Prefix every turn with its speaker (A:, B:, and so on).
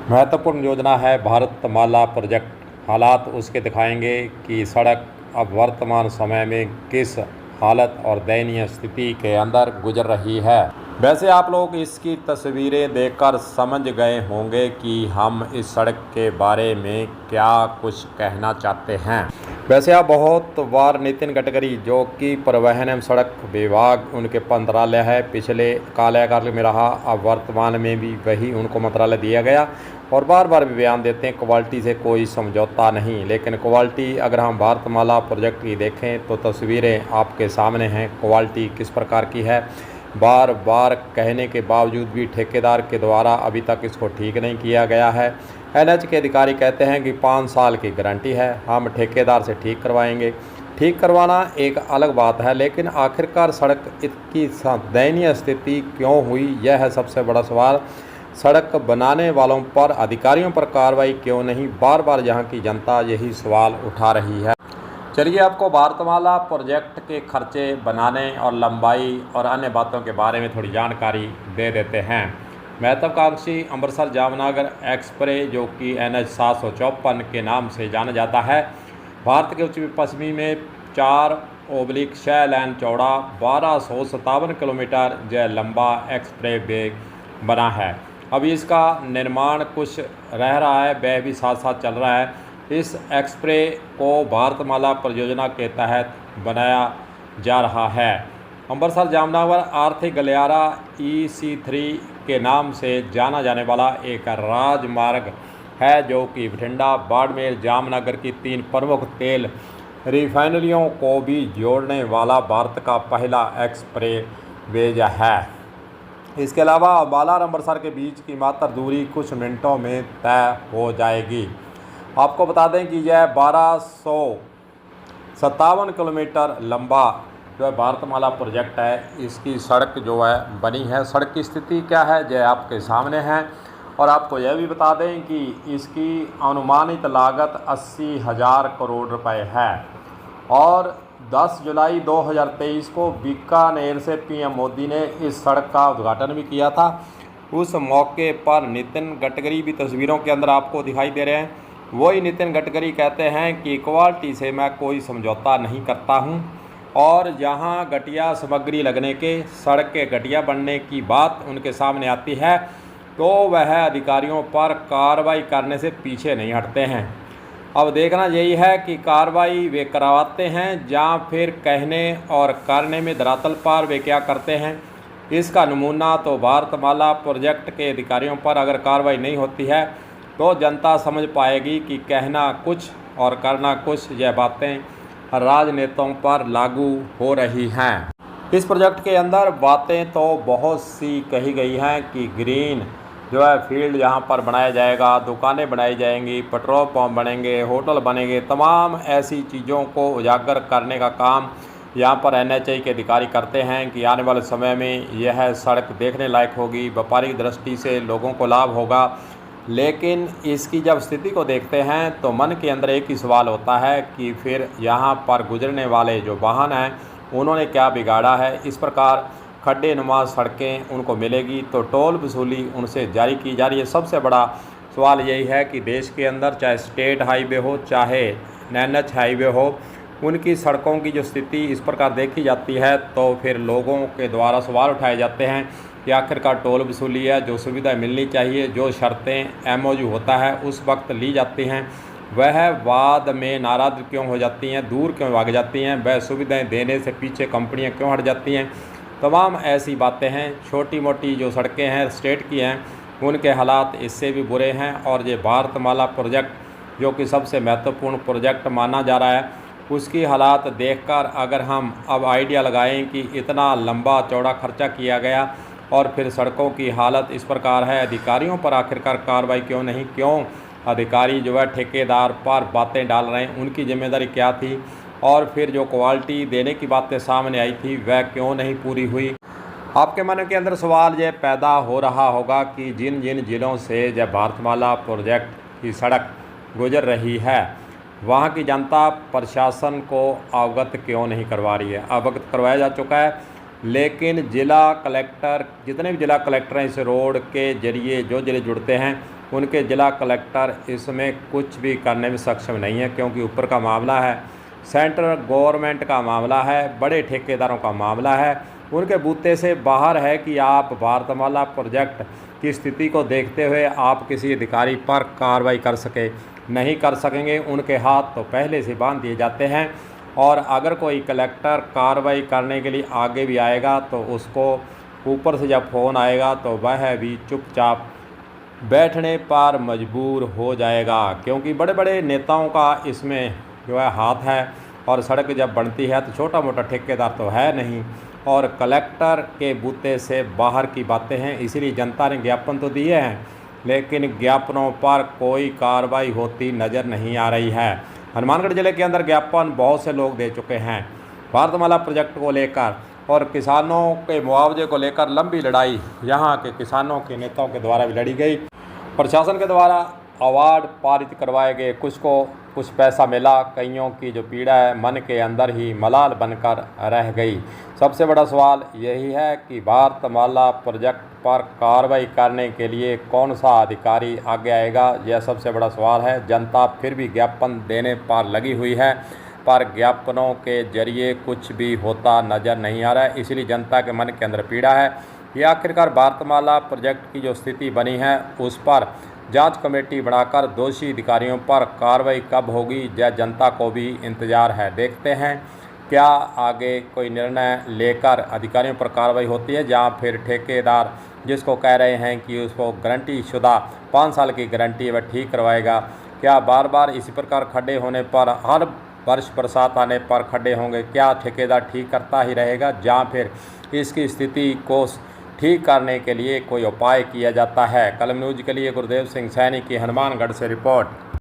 A: महत्वपूर्ण योजना है भारतमाला प्रोजेक्ट। हालात उसके दिखाएंगे कि सड़क अब वर्तमान समय में किस हालत और दयनीय स्थिति के अंदर गुजर रही है। वैसे आप लोग इसकी तस्वीरें देखकर समझ गए होंगे कि हम इस सड़क के बारे में क्या कुछ कहना चाहते हैं। वैसे आप बहुत बार नितिन गडकरी, जो कि परिवहन एवं सड़क विभाग उनके मंत्रालय है, पिछले कार्यकाल में रहा, अब वर्तमान में भी वही उनको मंत्रालय दिया गया और बार बार भी बयान देते हैं क्वालिटी से कोई समझौता नहीं। लेकिन क्वालिटी अगर हम भारतमाला प्रोजेक्ट की देखें तो तस्वीरें आपके सामने हैं। क्वालिटी किस प्रकार की है, बार बार कहने के बावजूद भी ठेकेदार के द्वारा अभी तक इसको ठीक नहीं किया गया है। एनएच के अधिकारी कहते हैं कि 5 साल की गारंटी है, हम ठेकेदार से ठीक करवाएंगे। ठीक करवाना एक अलग बात है, लेकिन आखिरकार सड़क की दयनीय स्थिति क्यों हुई, यह है सबसे बड़ा सवाल। सड़क बनाने वालों पर, अधिकारियों पर कार्रवाई क्यों नहीं, बार बार यहाँ की जनता यही सवाल उठा रही है। चलिए आपको भारतमाला प्रोजेक्ट के खर्चे बनाने और लंबाई और अन्य बातों के बारे में थोड़ी जानकारी दे देते हैं। महत्वाकांक्षी अमृतसर जामनगर एक्सप्रेस, जो कि NH 754 के नाम से जाना जाता है, भारत के उत्तर पश्चिमी में 4/6 लेन चौड़ा 1257 किलोमीटर जो लंबा एक्सप्रेस वे बना है। अभी इसका निर्माण कुछ रह रहा है, वह भी साथ साथ चल रहा है। इस एक्सप्रेस को भारतमाला परियोजना के तहत बनाया जा रहा है। अमृतसर जामनगर आर्थिक गलियारा EC3 के नाम से जाना जाने वाला एक राजमार्ग है, जो कि बठिंडा, बाड़मेर, जामनगर की 3 प्रमुख तेल रिफाइनरियों को भी जोड़ने वाला भारत का पहला एक्सप्रेस वे है। इसके अलावा अम्बाला और अमृतसर के बीच की मात्र दूरी कुछ मिनटों में तय हो जाएगी। आपको बता दें कि यह 1257 किलोमीटर लंबा जो है भारतमाला प्रोजेक्ट है, इसकी सड़क जो है बनी है। सड़क की स्थिति क्या है यह आपके सामने है। और आपको यह भी बता दें कि इसकी अनुमानित लागत 80,000 करोड़ रुपए है। और 10 जुलाई 2023 को बीकानेर से PM मोदी ने इस सड़क का उद्घाटन भी किया था। उस मौके पर नितिन गडकरी भी तस्वीरों के अंदर आपको दिखाई दे रहे हैं। वही नितिन गडकरी कहते हैं कि क्वालिटी से मैं कोई समझौता नहीं करता हूं, और जहां घटिया सामग्री लगने के, सड़क के घटिया बनने की बात उनके सामने आती है तो वह अधिकारियों पर कार्रवाई करने से पीछे नहीं हटते हैं। अब देखना यही है कि कार्रवाई वे करवाते हैं या फिर कहने और करने में धरातल पर वे क्या करते हैं। इसका नमूना तो भारतमाला प्रोजेक्ट के अधिकारियों पर अगर कार्रवाई नहीं होती है तो जनता समझ पाएगी कि कहना कुछ और करना कुछ, यह बातें राजनेताओं पर लागू हो रही हैं। इस प्रोजेक्ट के अंदर बातें तो बहुत सी कही गई हैं कि ग्रीन जो है फील्ड यहाँ पर बनाया जाएगा, दुकानें बनाई जाएंगी, पेट्रोल पंप बनेंगे, होटल बनेंगे, तमाम ऐसी चीज़ों को उजागर करने का काम यहाँ पर NHAI के अधिकारी करते हैं कि आने वाले समय में यह सड़क देखने लायक होगी, व्यापारिक दृष्टि से लोगों को लाभ होगा। लेकिन इसकी जब स्थिति को देखते हैं तो मन के अंदर एक ही सवाल होता है कि फिर यहाँ पर गुजरने वाले जो वाहन हैं उन्होंने क्या बिगाड़ा है। इस प्रकार खड्डे नुमा सड़कें उनको मिलेगी तो टोल वसूली उनसे जारी की जा रही है। सबसे बड़ा सवाल यही है कि देश के अंदर चाहे स्टेट हाईवे हो चाहे NH हाईवे हो, उनकी सड़कों की जो स्थिति इस प्रकार देखी जाती है तो फिर लोगों के द्वारा सवाल उठाए जाते हैं कि आखिरकार टोल वसूली है, जो सुविधा मिलनी चाहिए, जो शर्तें MOU होता है उस वक्त ली जाती हैं, वह बाद में नाराज़ क्यों हो जाती हैं, दूर क्यों भाग जाती हैं, वह सुविधाएं देने से पीछे कंपनियां क्यों हट जाती हैं। तमाम ऐसी बातें हैं। छोटी मोटी जो सड़कें हैं स्टेट की हैं उनके हालात इससे भी बुरे हैं। और ये भारतमाला प्रोजेक्ट जो कि सबसे महत्वपूर्ण प्रोजेक्ट माना जा रहा है, उसकी हालात देखकर अगर हम अब आइडिया लगाएं कि इतना लंबा चौड़ा खर्चा किया गया और फिर सड़कों की हालत इस प्रकार है, अधिकारियों पर आखिरकार कार्रवाई क्यों नहीं, क्यों अधिकारी जो है ठेकेदार पर बातें डाल रहे हैं, उनकी जिम्मेदारी क्या थी, और फिर जो क्वालिटी देने की बातें सामने आई थी वह क्यों नहीं पूरी हुई। आपके मन के अंदर सवाल ये पैदा हो रहा होगा कि जिन जिन ज़िलों से जब भारतमाला प्रोजेक्ट की सड़क गुजर रही है वहाँ की जनता प्रशासन को अवगत क्यों नहीं करवा रही है। अवगत करवाया जा चुका है, लेकिन जिला कलेक्टर, जितने भी जिला कलेक्टर हैं इस रोड के जरिए जो ज़िले जुड़ते हैं उनके ज़िला कलेक्टर इसमें कुछ भी करने में सक्षम नहीं है, क्योंकि ऊपर का मामला है, सेंट्रल गवर्नमेंट का मामला है, बड़े ठेकेदारों का मामला है। उनके बूते से बाहर है कि आप भारतमाला प्रोजेक्ट की स्थिति को देखते हुए आप किसी अधिकारी पर कार्रवाई कर नहीं कर सकेंगे। उनके हाथ तो पहले से बांध दिए जाते हैं, और अगर कोई कलेक्टर कार्रवाई करने के लिए आगे भी आएगा तो उसको ऊपर से जब फ़ोन आएगा तो वह भी चुपचाप बैठने पर मजबूर हो जाएगा, क्योंकि बड़े बड़े नेताओं का इसमें जो है हाथ है। और सड़क जब बनती है तो छोटा मोटा ठेकेदार तो है नहीं, और कलेक्टर के बूते से बाहर की बातें हैं। इसीलिए जनता ने ज्ञापन तो दिए हैं, लेकिन ज्ञापनों पर कोई कार्रवाई होती नज़र नहीं आ रही है। हनुमानगढ़ जिले के अंदर ज्ञापन बहुत से लोग दे चुके हैं भारतमाला प्रोजेक्ट को लेकर, और किसानों के मुआवजे को लेकर लंबी लड़ाई यहाँ के किसानों के नेताओं के द्वारा भी लड़ी गई। प्रशासन के द्वारा अवार्ड पारित करवाए गए, कुछ को कुछ पैसा मिला, कईयों की जो पीड़ा है मन के अंदर ही मलाल बनकर रह गई। सबसे बड़ा सवाल यही है कि भारतमाला प्रोजेक्ट पर कार्रवाई करने के लिए कौन सा अधिकारी आगे आएगा, यह सबसे बड़ा सवाल है। जनता फिर भी ज्ञापन देने पर लगी हुई है, पर ज्ञापनों के जरिए कुछ भी होता नज़र नहीं आ रहा है। इसलिए जनता के मन के अंदर पीड़ा है कि आखिरकार भारतमाला प्रोजेक्ट की जो स्थिति बनी है उस पर जांच कमेटी बनाकर दोषी अधिकारियों पर कार्रवाई कब होगी, यह जनता को भी इंतज़ार है। देखते हैं क्या आगे कोई निर्णय लेकर अधिकारियों पर कार्रवाई होती है, जहाँ फिर ठेकेदार जिसको कह रहे हैं कि उसको गारंटी शुदा 5 साल की गारंटी वह ठीक करवाएगा, क्या बार बार इसी प्रकार खड्डे होने पर हर वर्ष बरसात आने पर खड्डे होंगे, क्या ठेकेदार ठीक करता ही रहेगा, जहाँ फिर इसकी स्थिति को ठीक करने के लिए कोई उपाय किया जाता है। कलम न्यूज़ के लिए गुरुदेव सिंह सैनी की हनुमानगढ़ से रिपोर्ट।